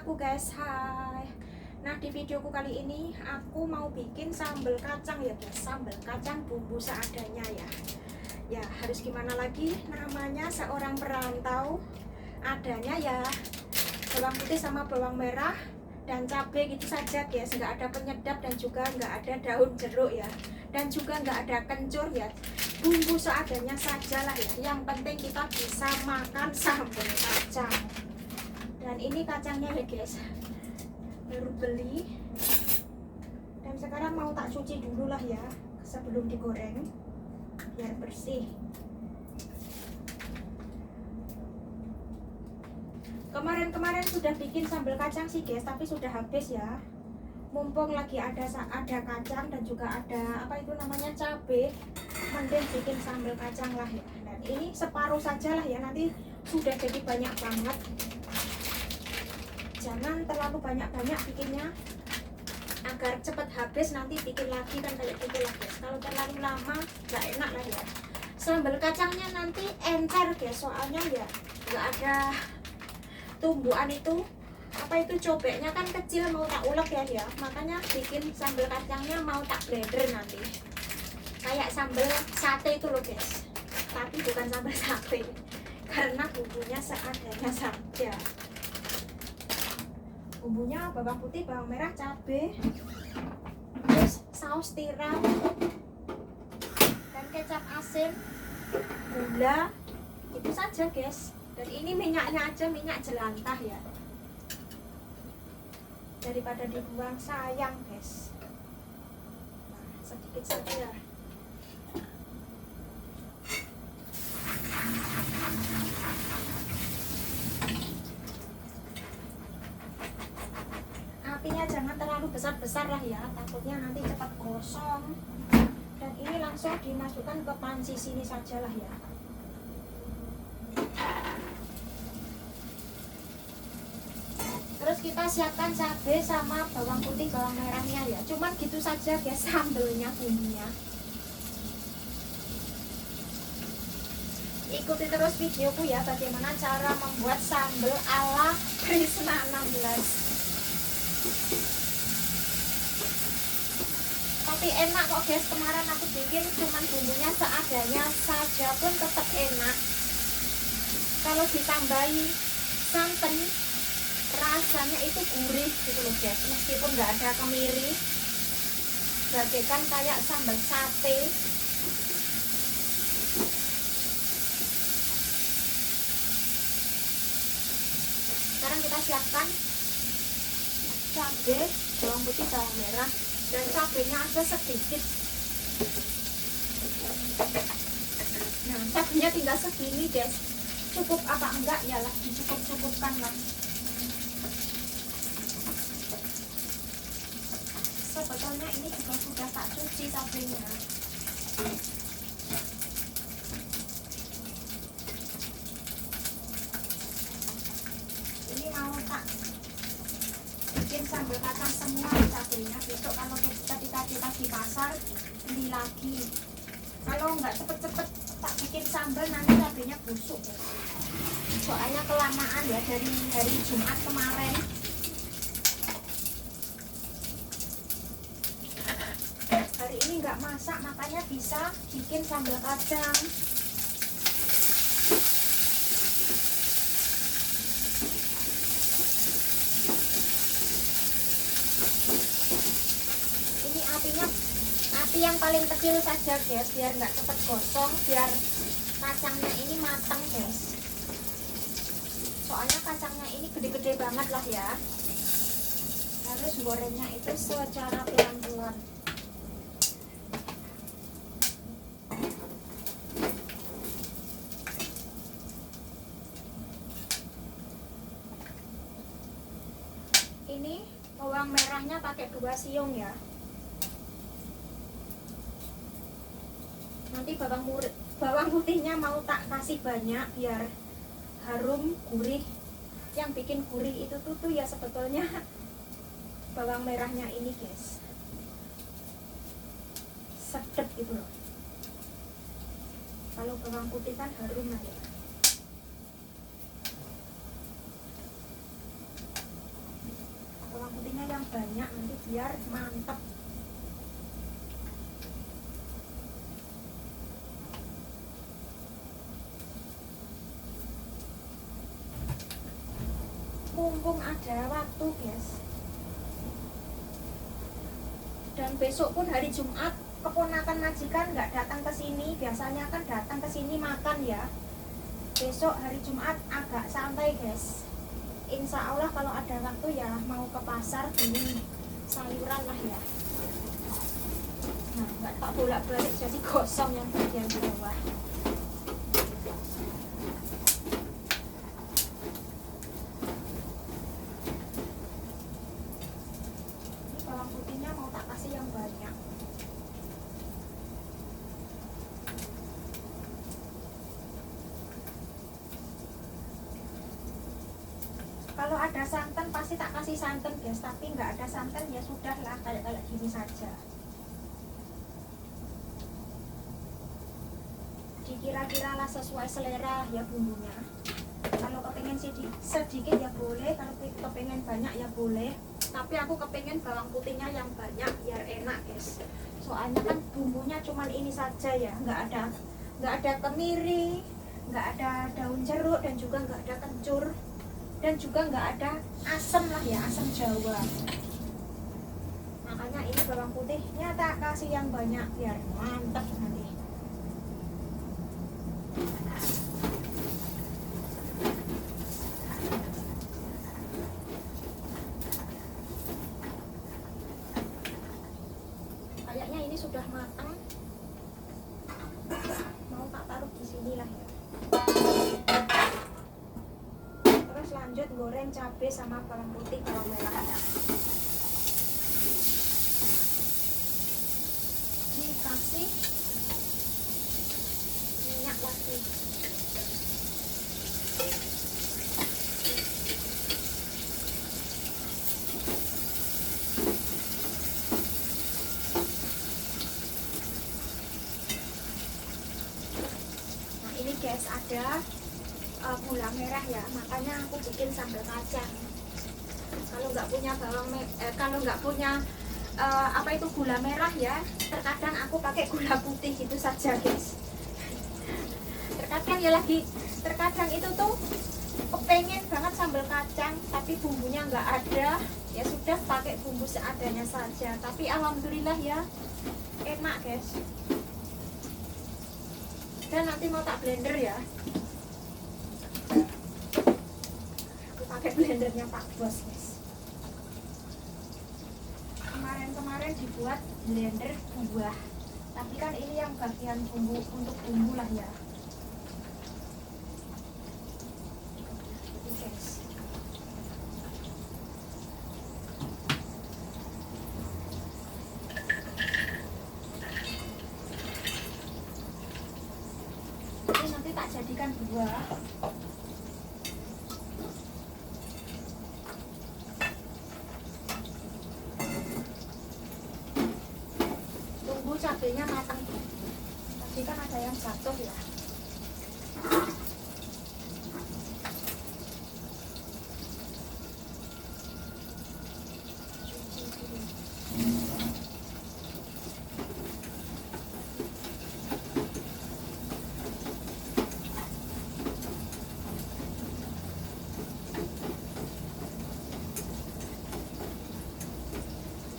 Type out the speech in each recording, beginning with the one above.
aku guys, hai. Nah di videoku kali ini aku mau bikin sambal kacang ya guys. Sambal kacang bumbu seadanya ya. Ya harus gimana lagi, namanya seorang perantau. Adanya ya bawang putih sama bawang merah dan cabai gitu saja guys. Nggak ada penyedap dan juga nggak ada daun jeruk ya. Dan juga nggak ada kencur ya. Bumbu seadanya saja lah ya. Yang penting kita bisa makan sambal kacang. Dan ini kacangnya ya guys, baru beli dan sekarang mau tak cuci dulu lah ya sebelum digoreng biar bersih. Kemarin sudah bikin sambal kacang sih guys, tapi sudah habis ya. Mumpung lagi ada kacang dan juga ada apa itu namanya cabai, mending bikin sambal kacang lah ya. Dan ini separuh saja lah ya, nanti sudah jadi banyak banget. Jangan terlalu banyak-banyak bikinnya agar cepat habis, nanti bikin lagi kan kayak gitu lah guys. Kalau terlalu lama nggak enak lah ya. Sambal kacangnya nanti encer guys, soalnya ya nggak ada tumbuhan itu apa itu cobeknya kan kecil, mau tak ulek ya, makanya bikin sambal kacangnya mau tak blender nanti kayak sambal sate itu loh guys, tapi bukan sambal sate karena bumbunya seadanya saja. Bumbunya bawang putih, bawang merah, cabai, terus saus tiram dan kecap asin, gula, itu saja guys. Dan ini minyaknya aja minyak jelantah ya, daripada dibuang sayang guys. Nah, sedikit saja. Apinya jangan terlalu besar-besar lah ya, takutnya nanti cepat gosong. Dan ini langsung dimasukkan ke panci sini saja lah ya. Terus kita siapkan cabai sama bawang putih, bawang merahnya ya. Cuman gitu saja guys sambelnya, bumbunya. Ikuti terus videoku ya, bagaimana cara membuat sambal ala Krisna 16. Tapi enak kok guys, kemarin aku bikin cuman bumbunya seadanya saja pun tetap enak. Kalau ditambahi santan rasanya itu gurih gitu loh guys, meskipun nggak ada kemiri, bagaikan kayak sambal sate. Sekarang kita siapkan cabai, bawang putih, bawang merah, dan cabainya aja sedikit. Nah cabainya tinggal segini guys, cukup apa enggak ya lah, dicukup-cukupkan lah. Sebetulnya ini juga sudah tak cuci cabainya. Ini mau tak bikin sambal kacang semua cabainya, besok kalau ketika kita di pasar beli lagi. Kalau nggak cepet-cepet tak bikin sambal nanti cabainya busuk ya. Soalnya kelamaan ya dari hari Jumat kemarin. Hari ini nggak masak, makanya bisa bikin sambal kacang. Ini api yang paling kecil saja guys, biar nggak cepet gosong, biar kacangnya ini matang guys. Soalnya kacangnya ini gede-gede banget lah ya, harus gorengnya itu secara pelan-pelan. Ini bawang merahnya pakai 2 siung ya. Nanti bawang putihnya mau tak kasih banyak biar harum gurih. Yang bikin gurih itu tuh ya sebetulnya bawang merahnya ini guys, sedap gitu loh. Kalau bawang putih kan harum aja. banyak nanti biar mantep. Mumpung ada waktu guys, dan besok pun hari Jumat, keponakan majikan nggak datang ke sini. Biasanya kan datang ke sini makan ya. Besok hari Jumat agak santai guys. Insya Allah kalau ada waktu ya mau ke pasar beli sayuran lah ya. Nah, nggak tak bolak-balik jadi gosong yang bagian bawah. Ini bawang putihnya mau tak kasih yang banyak. Kalau ada santan pasti tak kasih santan guys, tapi nggak ada santan ya sudah lah, kayak gini saja. Dikira-kira lah sesuai selera ya bumbunya. Kalau kepengen sedikit ya boleh, kalau kepengen banyak ya boleh. Tapi aku kepengen bawang putihnya yang banyak biar enak guys. Soalnya kan bumbunya cuman ini saja ya, nggak ada kemiri, nggak ada daun jeruk, dan juga nggak ada kencur. Dan juga nggak ada asam lah ya, asam Jawa. Makanya ini bawang putihnya tak kasih yang banyak biar mantap nanti. Kayaknya ini sudah matang. Mau tak taruh di sini lah ya. Lanjut goreng cabai sama bawang putih, bawang merah. Ini kasih minyak lagi. Nah ini guys ada gula merah ya, makanya aku bikin sambal kacang. Kalau nggak punya kalau nggak punya apa itu gula merah ya, terkadang aku pakai gula putih gitu saja guys. Terkadang itu tuh kepengen banget sambal kacang tapi bumbunya nggak ada, ya sudah pakai bumbu seadanya saja. Tapi alhamdulillah ya enak guys. Dan nanti mau tak blender ya. Pakai blendernya Pak Bos guys. Kemarin dibuat blender buah, tapi kan ini yang bagian bumbu, untuk bumbu lah ya. Ini guys. Ini nanti tak jadikan buah. Cabenya matang. Tadi kan ada yang jatuh ya.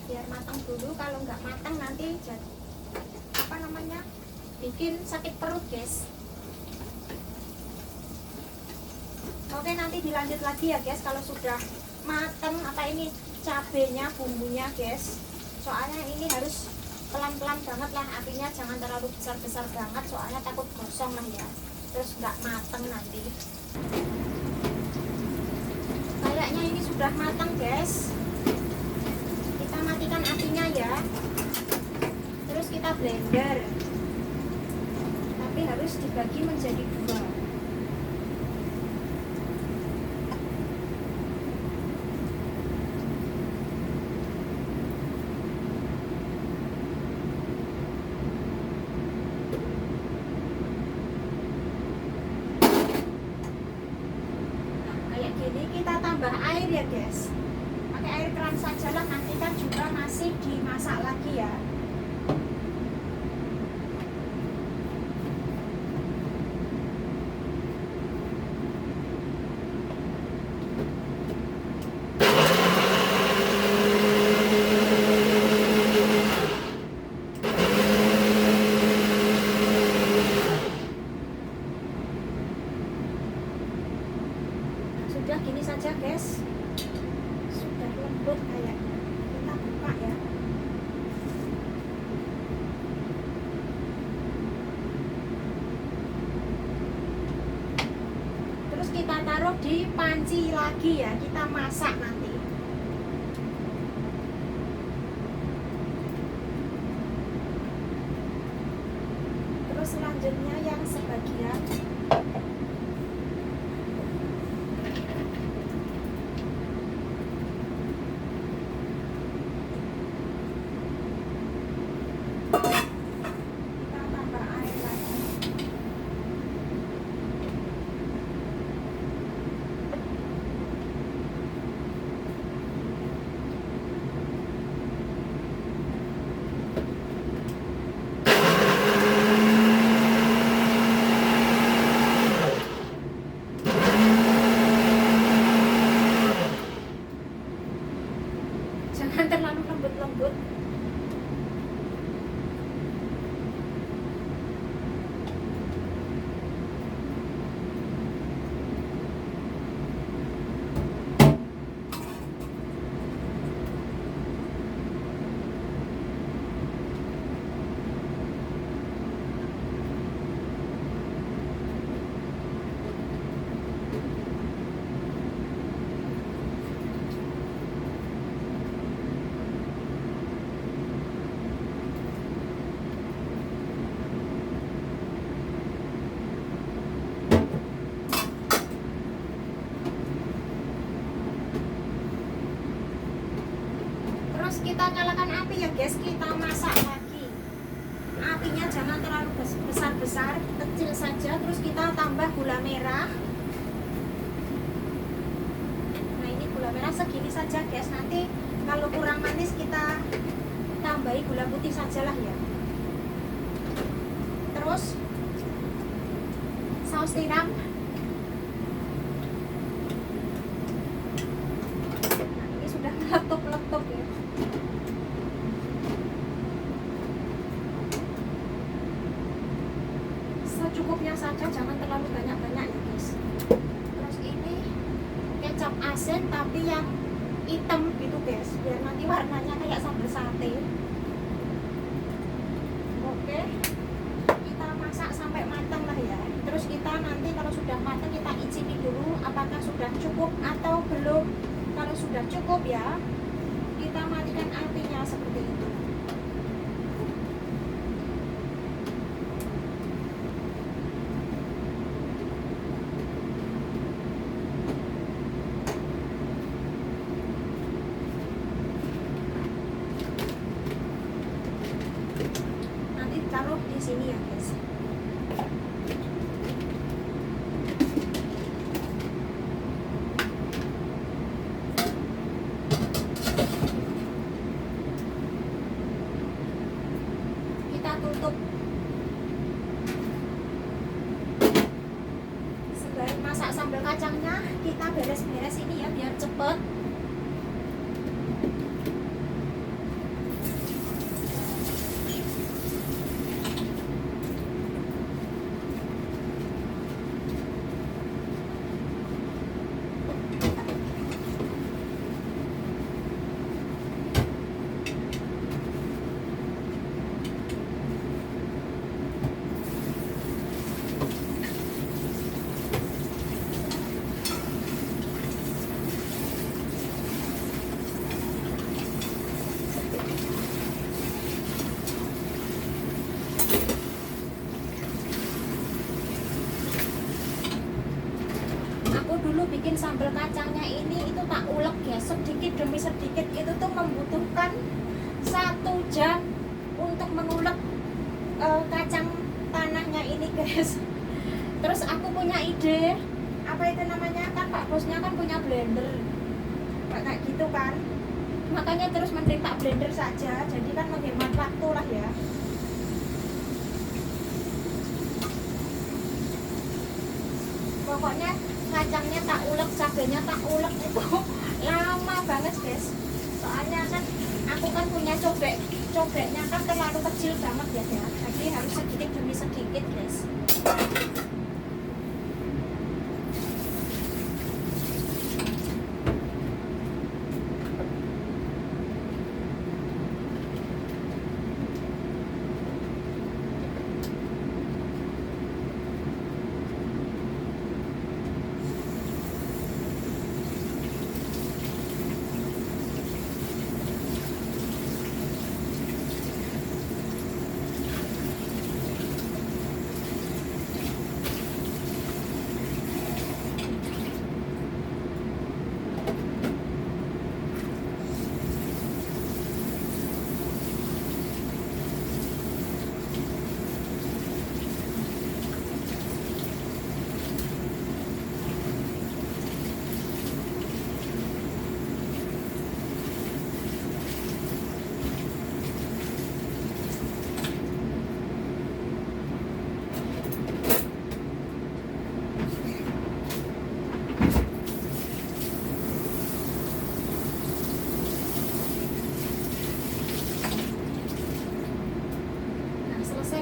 Biar matang dulu, kalau nggak matang nanti jadi bikin sakit perut guys. Oke, nanti dilanjut lagi ya guys kalau sudah matang ini cabenya, bumbunya guys. Soalnya ini harus pelan-pelan banget lah, apinya jangan terlalu besar-besar banget, soalnya takut gosong lah ya, terus nggak matang nanti. Kayaknya ini sudah matang guys. Kita matikan apinya ya, terus kita blender. Tapi harus dibagi menjadi dua. Nah, kayak gini kita tambah air ya guys. Pakai air keran sajalah, nanti kan juga masih dimasak lagi ya. Sudah gini saja guys, sudah lembut kayaknya. Kita buka ya. Terus kita taruh di panci lagi ya, kita masak nanti. Terus selanjutnya yang sebagian kita tambah air lagi. Jangan terlalu lembut-lembut. Terus kita nyalakan api ya guys, kita masak lagi. Apinya jangan terlalu besar-besar, kecil saja. Terus kita tambah gula merah. Nah ini gula merah segini saja guys. Nanti kalau kurang manis kita tambahi gula putih sajalah ya. Terus saus tiram. Nah ini sudah meletup-letup ya. Secukupnya saja, jangan terlalu banyak-banyak ya guys. Terus ini kecap asin tapi yang hitam gitu guys, biar nanti warnanya kayak sambal sate. Oke, kita masak sampai matang lah ya. Terus kita nanti kalau sudah matang kita icipi dulu apakah sudah cukup atau belum. Kalau sudah cukup ya kita matikan apinya seperti itu. Nanti taruh di sini ya guys. Kita tutup. Sembari masak sambal kacangnya, kita beres-beres ini ya biar cepet. Aku dulu bikin sambal kacangnya ini itu tak ulek ya, sedikit demi sedikit. Itu tuh membutuhkan 1 jam untuk mengulek kacang tanahnya ini guys. Terus aku punya ide, apa itu namanya, kan Pak Bosnya kan punya blender kayak gitu kan. makanya terus mending tak blender saja, jadi kan menghemat waktu lah ya. Pokoknya kacangnya tak ulek, cabenya tak ulek itu lama banget guys. Soalnya kan aku kan punya cobeknya kan terlalu kecil banget ya, jadi harus sedikit demi sedikit guys.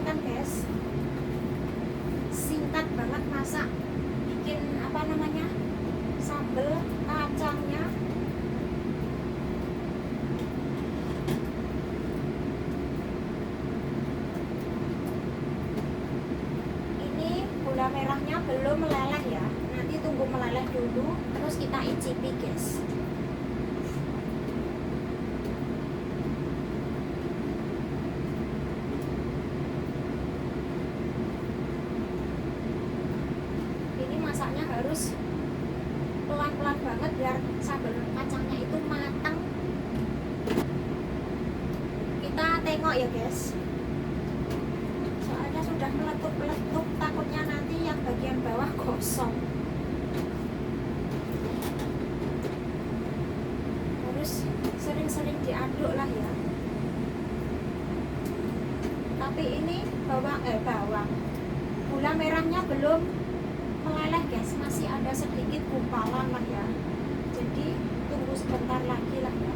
Kan guys, singkat banget masak, bikin apa namanya, sambal kacangnya. Ini gula merahnya belum meleleh ya, nanti tunggu meleleh dulu terus kita icipi guys. Masaknya harus pelan-pelan banget biar sambal kacangnya itu matang. Kita tengok ya guys, soalnya sudah meletup-meletup, takutnya nanti yang bagian bawah gosong. Harus sering-sering diaduk lah ya. Tapi ini bawang gula merahnya belum meleleh guys, masih ada sedikit gumpalan lah ya, jadi tunggu sebentar lagi lah ya.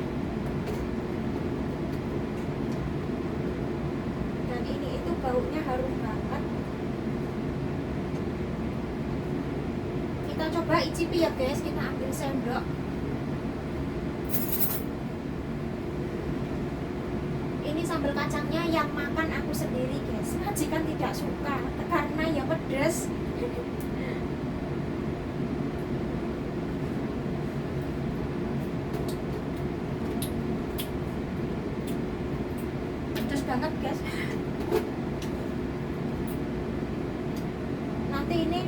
Dan ini itu baunya harum banget. Kita coba icipi ya guys, kita ambil sendok. Ini sambal kacangnya yang makan aku sendiri guys, majikan tidak suka karena ya pedas. Banget guys. Nanti ini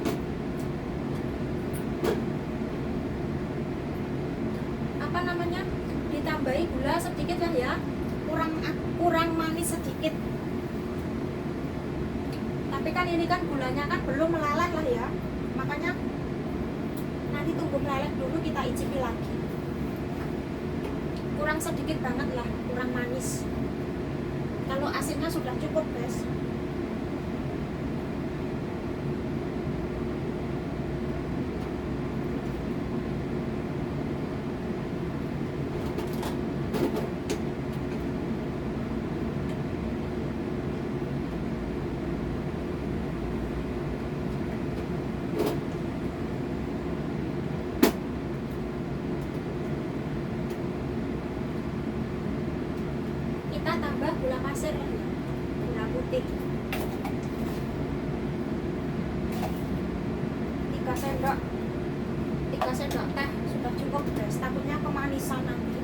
apa namanya, ditambahi gula sedikit lah ya, kurang manis sedikit. Tapi kan ini kan gulanya kan belum meleleh lah ya, makanya nanti tunggu meleleh dulu kita icipi lagi. Kurang sedikit banget lah, kurang manis. Kalau asinnya sudah cukup guys. Kita tambah gula pasir ya, gula putih 3 sendok teh sudah cukup guys, takutnya kemanisan nanti.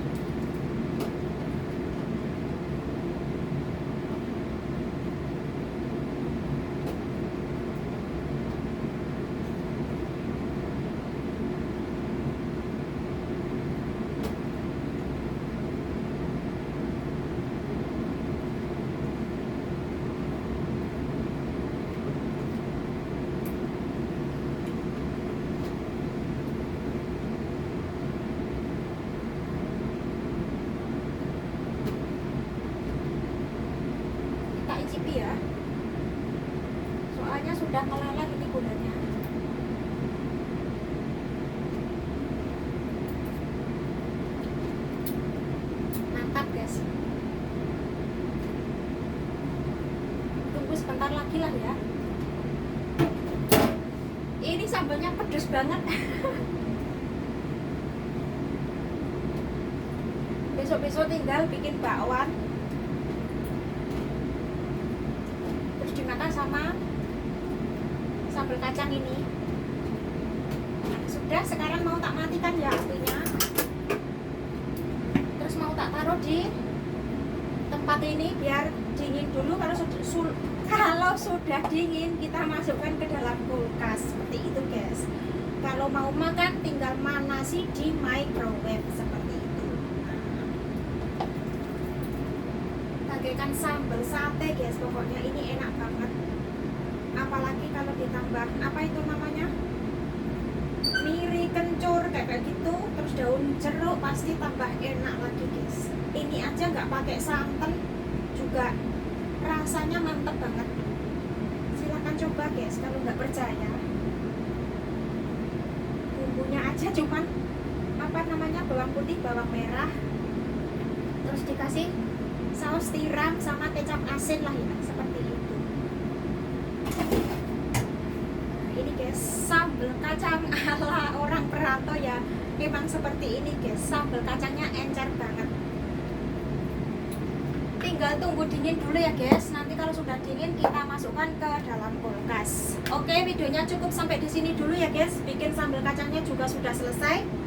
lagi ya, soalnya sudah meleleh ini gulanya. Mantap guys, tunggu sebentar lagi lah ya. Ini sambalnya pedes banget. Besok-besok tinggal bikin bakwan, terus dimakan sama sambal kacang ini. Sudah, sekarang mau tak matikan ya apinya, terus mau tak taruh di tempat ini biar dingin dulu. Kalau sudah dingin kita masukkan ke dalam kulkas seperti itu guys. Kalau mau makan tinggal manasi di microwave seperti itu. Bagaikan sambal sate guys, pokoknya ini enak banget. Apalagi kalau ditambah apa itu namanya, miri kencur kayak gitu, terus daun jeruk, pasti tambah enak lagi guys. Ini aja nggak pakai santan juga rasanya mantep banget. Silahkan coba guys kalau nggak percaya. Bumbunya aja cuman apa namanya, bawang putih, bawang merah, terus dikasih saus tiram sama kecap asin lah ya, seperti itu. Ini guys, sambal kacang ala orang perantau ya, memang seperti ini guys. Sambal kacangnya encer banget. Tinggal tunggu dingin dulu ya guys. Nanti kalau sudah dingin kita masukkan ke dalam kulkas. Oke, videonya cukup sampai di sini dulu ya guys. Bikin sambal kacangnya juga sudah selesai.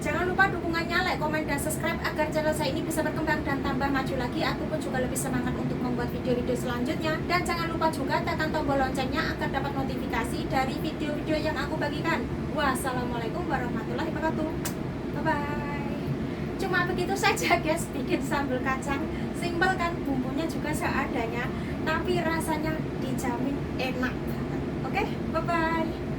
Jangan lupa dukungannya, like, komen, dan subscribe agar channel saya ini bisa berkembang dan tambah maju lagi. Aku pun juga lebih semangat untuk membuat video-video selanjutnya. Dan jangan lupa juga tekan tombol loncengnya agar dapat notifikasi dari video-video yang aku bagikan. Wassalamualaikum warahmatullahi wabarakatuh. Bye-bye. Cuma begitu saja guys, bikin sambal kacang. Simpel kan, bumbunya juga seadanya, tapi rasanya dijamin enak banget. Oke, bye-bye.